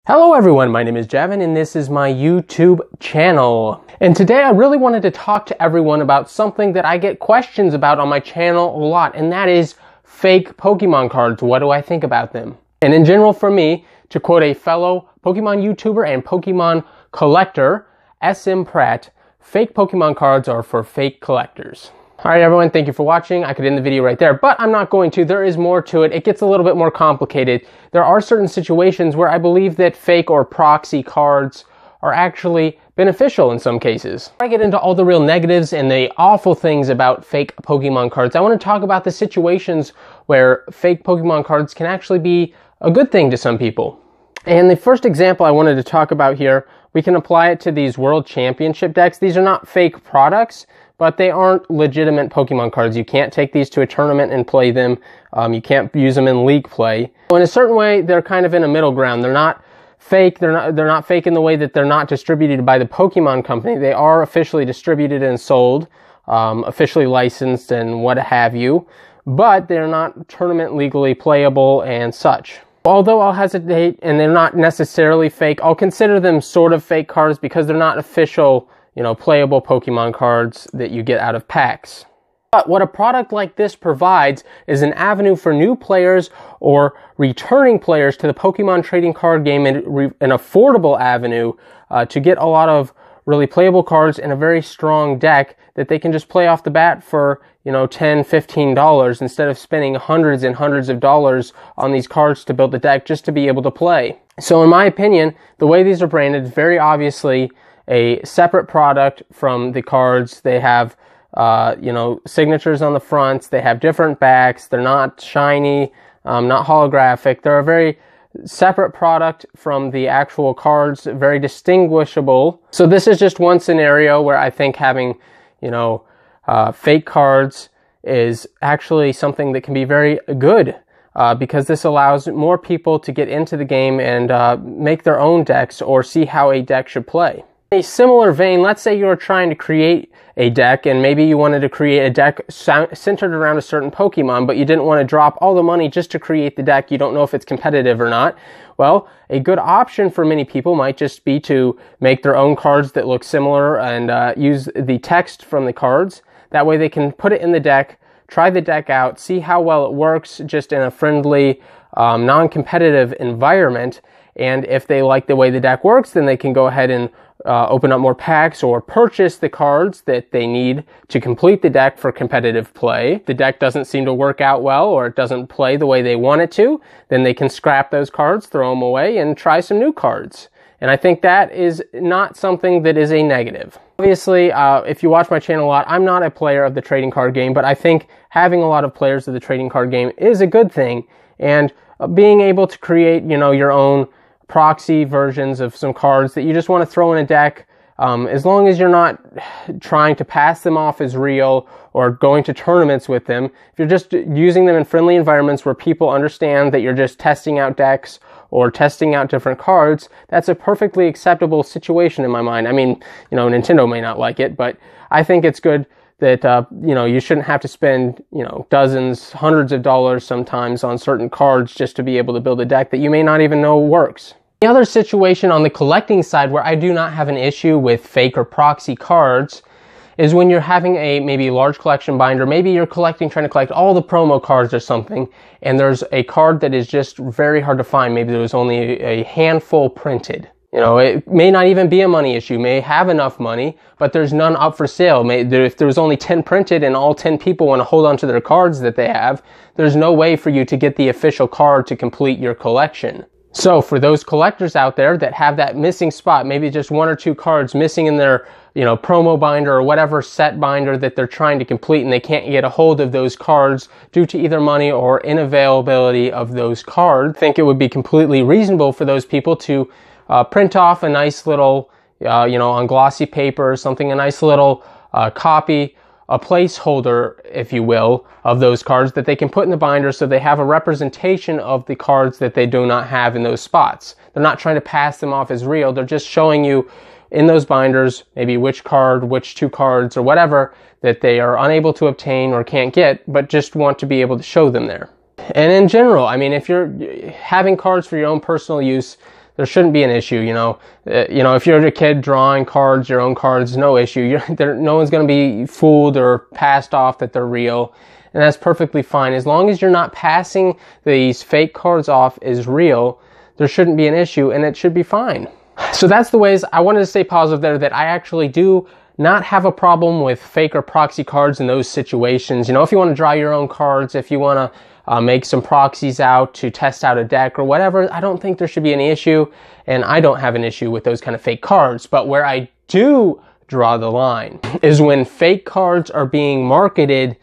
Hello everyone, my name is Javin and this is my YouTube channel. And today I really wanted to talk to everyone about something that I get questions about on my channel a lot, and that is fake Pokemon cards. What do I think about them? And in general, for me, to quote a fellow Pokemon YouTuber and Pokemon collector, SM Pratt, fake Pokemon cards are for fake collectors. Alright everyone, thank you for watching. I could end the video right there, but I'm not going to. There is more to it. It gets a little bit more complicated. There are certain situations where I believe that fake or proxy cards are actually beneficial in some cases. Before I get into all the real negatives and the awful things about fake Pokemon cards, I want to talk about the situations where fake Pokemon cards can actually be a good thing to some people. And the first example I wanted to talk about here, we can apply it to these World Championship decks. These are not fake products, but they aren't legitimate Pokemon cards. You can't take these to a tournament and play them. You can't use them in league play. In a certain way, they're kind of in a middle ground. They're not fake. They're not fake in the way that they're not distributed by the Pokemon company. They are officially distributed and sold, officially licensed and what have you, but they're not tournament legally playable and such. Although I'll hesitate, and they're not necessarily fake, I'll consider them sort of fake cards because they're not official, playable Pokemon cards that you get out of packs. But what a product like this provides is an avenue for new players or returning players to the Pokemon trading card game, and an affordable avenue to get a lot of really playable cards in a very strong deck that they can just play off the bat for, $10, $15 instead of spending hundreds and hundreds of dollars on these cards to build the deck just to be able to play. So in my opinion, the way these are branded is very obviously a separate product from the cards. They have, signatures on the fronts. They have different backs. They're not shiny, not holographic. They're a very separate product from the actual cards, very distinguishable. So this is just one scenario where I think having, fake cards is actually something that can be very good, because this allows more people to get into the game and make their own decks or see how a deck should play. In a similar vein, let's say you're trying to create a deck and maybe you wanted to create a deck centered around a certain Pokemon, but you didn't want to drop all the money just to create the deck. You don't know if it's competitive or not. Well, a good option for many people might just be to make their own cards that look similar and use the text from the cards. That way they can put it in the deck, try the deck out, see how well it works just in a friendly, non-competitive environment. And if they like the way the deck works, then they can go ahead and open up more packs or purchase the cards that they need to complete the deck for competitive play. The deck doesn't seem to work out well, or it doesn't play the way they want it to, then they can scrap those cards, throw them away, and try some new cards. And I think that is not something that is a negative. Obviously, if you watch my channel a lot, I'm not a player of the trading card game, but I think having a lot of players of the trading card game is a good thing. And being able to create, your own proxy versions of some cards that you just want to throw in a deck, as long as you're not trying to pass them off as real or going to tournaments with them, if you're just using them in friendly environments where people understand that you're just testing out decks or testing out different cards, that's a perfectly acceptable situation in my mind. I mean, Nintendo may not like it, but I think it's good that, you shouldn't have to spend, dozens, hundreds of dollars sometimes on certain cards just to be able to build a deck that you may not even know works. The other situation on the collecting side where I do not have an issue with fake or proxy cards is when you're having a maybe large collection binder. Maybe you're trying to collect all the promo cards or something, and there's a card that is just very hard to find. Maybe there was only a handful printed. It may not even be a money issue. May have enough money, but there's none up for sale. If there was only 10 printed and all 10 people want to hold on to their cards that they have, there's no way for you to get the official card to complete your collection. So for those collectors out there that have that missing spot, maybe just one or two cards missing in their, promo binder or whatever set binder that they're trying to complete, and they can't get a hold of those cards due to either money or inavailability of those cards, I think it would be completely reasonable for those people to print off a nice little, on glossy paper or something, a nice little copy, a placeholder, if you will, of those cards that they can put in the binder so they have a representation of the cards that they do not have in those spots. They're not trying to pass them off as real. They're just showing you in those binders maybe which card, which two cards, or whatever that they are unable to obtain or can't get, but just want to be able to show them there. And in general, I mean, if you're having cards for your own personal use, there shouldn't be an issue, if you're a kid drawing cards, your own cards, no issue. No one's going to be fooled or passed off that they're real, and that's perfectly fine. As long as you're not passing these fake cards off as real, there shouldn't be an issue, and it should be fine. So that's the ways I wanted to stay positive there, that I actually do not have a problem with fake or proxy cards in those situations. If you want to draw your own cards, if you want to make some proxies out to test out a deck or whatever, I don't think there should be any issue, and I don't have an issue with those kind of fake cards. But where I do draw the line is when fake cards are being marketed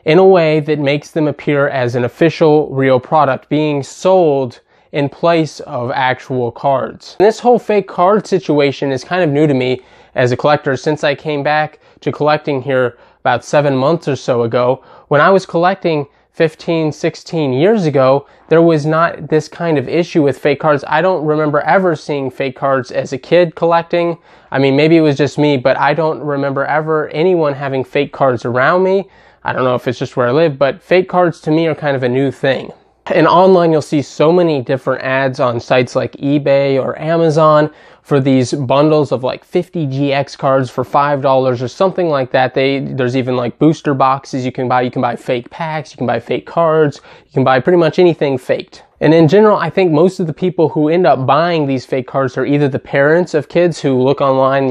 in a way that makes them appear as an official real product being sold in place of actual cards. This whole fake card situation is kind of new to me as a collector since I came back to collecting here about 7 months or so ago. When I was collecting 15, 16 years ago, there was not this kind of issue with fake cards. I don't remember ever seeing fake cards as a kid collecting. I mean, maybe it was just me, but I don't remember ever anyone having fake cards around me. I don't know if it's just where I live, but fake cards to me are kind of a new thing. And online, you'll see so many different ads on sites like eBay or Amazon for these bundles of like 50 GX cards for $5 or something like that. There's even like booster boxes you can buy. You can buy fake packs, you can buy fake cards, you can buy pretty much anything faked. And in general, I think most of the people who end up buying these fake cards are either the parents of kids who look online,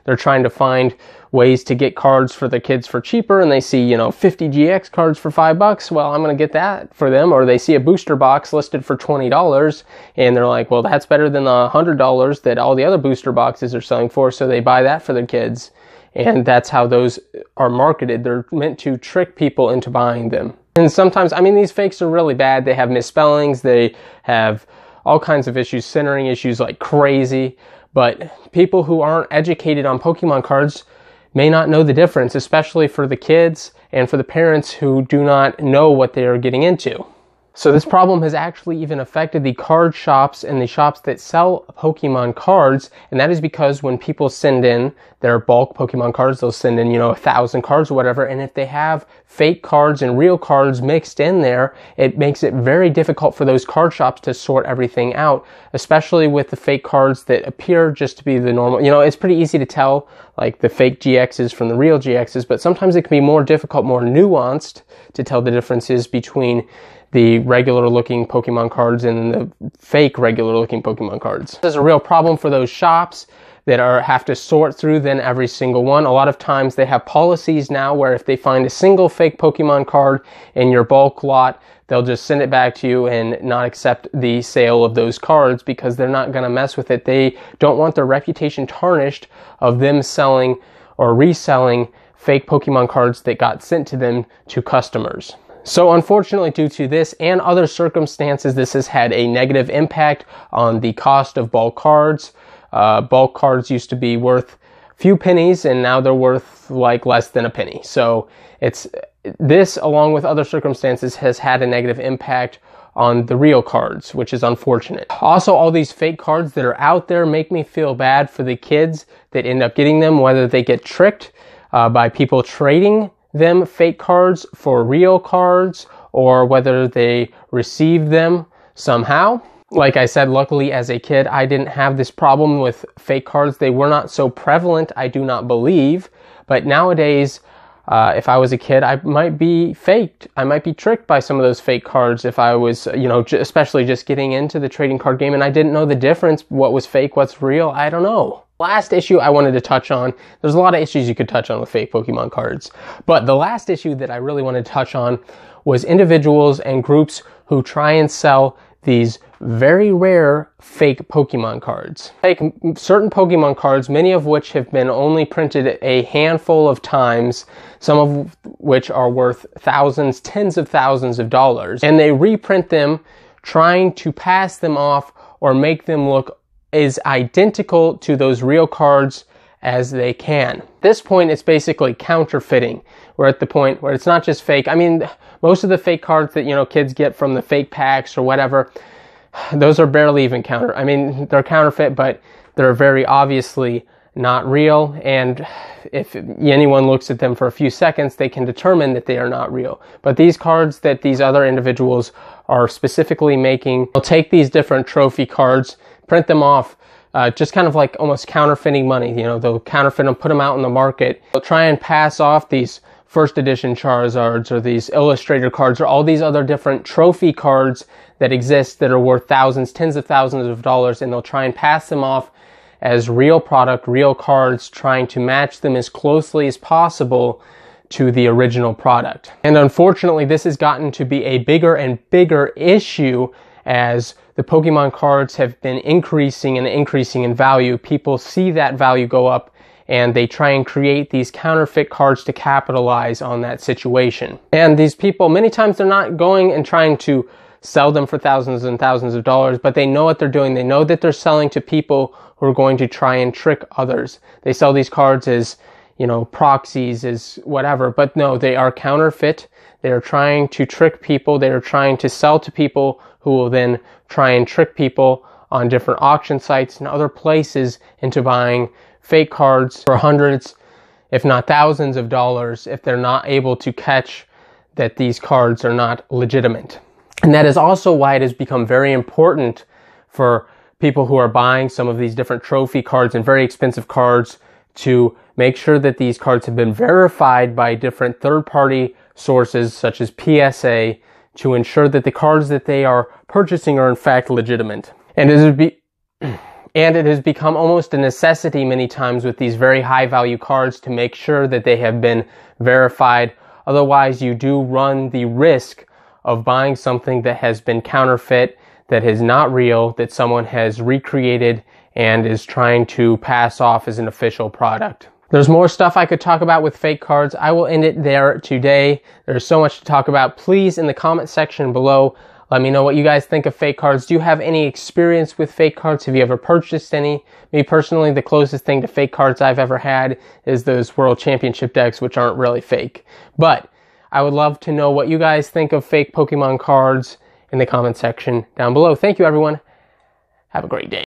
they're trying to find ways to get cards for their kids for cheaper, and they see, 50 GX cards for $5. Well, I'm going to get that for them. Or they see a booster box listed for $20, and they're like, well, that's better than the $100 that all the other booster boxes are selling for, so they buy that for their kids. And that's how those are marketed. They're meant to trick people into buying them. And sometimes, these fakes are really bad. They have misspellings. They have all kinds of issues, centering issues like crazy. But people who aren't educated on Pokemon cards may not know the difference, especially for the kids and for the parents who do not know what they are getting into. So this problem has actually even affected the card shops and the shops that sell Pokemon cards, and that is because when people send in their bulk Pokemon cards, they'll send in, 1,000 cards or whatever, and if they have fake cards and real cards mixed in there, it makes it very difficult for those card shops to sort everything out, especially with the fake cards that appear just to be the normal. It's pretty easy to tell, like, the fake GXs from the real GXs, but sometimes it can be more difficult, more nuanced to tell the differences between the regular looking Pokemon cards and the fake regular looking Pokemon cards. This is a real problem for those shops that have to sort through then every single one. A lot of times they have policies now where if they find a single fake Pokemon card in your bulk lot, they'll just send it back to you and not accept the sale of those cards because they're not going to mess with it. They don't want their reputation tarnished of them selling or reselling fake Pokemon cards that got sent to them to customers. So unfortunately, due to this and other circumstances, this has had a negative impact on the cost of bulk cards. Bulk cards used to be worth a few pennies, and now they're worth like less than a penny. So this, along with other circumstances, has had a negative impact on the real cards, which is unfortunate. Also, all these fake cards that are out there make me feel bad for the kids that end up getting them, whether they get tricked by people trading them fake cards for real cards, or whether they receive them somehow. Like I said, luckily as a kid, I didn't have this problem with fake cards. They were not so prevalent, I do not believe. But nowadays, if I was a kid, I might be faked. I might be tricked by some of those fake cards if I was, especially just getting into the trading card game and I didn't know the difference, what was fake, what's real, I don't know. Last issue I wanted to touch on, there's a lot of issues you could touch on with fake Pokemon cards, but the last issue that I really wanted to touch on was individuals and groups who try and sell these very rare fake Pokemon cards. Take certain Pokemon cards, many of which have been only printed a handful of times, some of which are worth thousands, tens of thousands of dollars, and they reprint them trying to pass them off or make them look as identical to those real cards as they can. At this point, it's basically counterfeiting. We're at the point where it's not just fake. Most of the fake cards that, kids get from the fake packs or whatever, those are barely even they're counterfeit, but they're very obviously not real. And if anyone looks at them for a few seconds, they can determine that they are not real. But these cards that these other individuals are specifically making, they'll take these different trophy cards, print them off, just kind of like almost counterfeiting money. You know, they'll counterfeit them, put them out in the market. They'll try and pass off these first edition Charizards or these Illustrator cards or all these other different trophy cards that exist that are worth thousands, tens of thousands of dollars, and they'll try and pass them off as real product, real cards, trying to match them as closely as possible to the original product. And unfortunately, this has gotten to be a bigger and bigger issue as the Pokemon cards have been increasing and increasing in value. People see that value go up and they try and create these counterfeit cards to capitalize on that situation. And these people, many times they're not going and trying to sell them for thousands and thousands of dollars, but they know what they're doing. They know that they're selling to people who are going to try and trick others. They sell these cards as, you know, proxies, as whatever, but no, they are counterfeit. They are trying to trick people. They are trying to sell to people who will then try and trick people on different auction sites and other places into buying fake cards for hundreds, if not thousands of dollars, if they're not able to catch that these cards are not legitimate. And that is also why it has become very important for people who are buying some of these different trophy cards and very expensive cards to make sure that these cards have been verified by different third-party sources such as PSA to ensure that the cards that they are purchasing are in fact legitimate. And it has become almost a necessity many times with these very high-value cards to make sure that they have been verified. Otherwise, you do run the risk of buying something that has been counterfeit, that is not real, that someone has recreated and is trying to pass off as an official product. There's more stuff I could talk about with fake cards. I will end it there today. There's so much to talk about. Please, in the comment section below, let me know what you guys think of fake cards. Do you have any experience with fake cards? Have you ever purchased any? Me personally, the closest thing to fake cards I've ever had is those World Championship decks, which aren't really fake. But I would love to know what you guys think of fake Pokemon cards in the comment section down below. Thank you, everyone. Have a great day.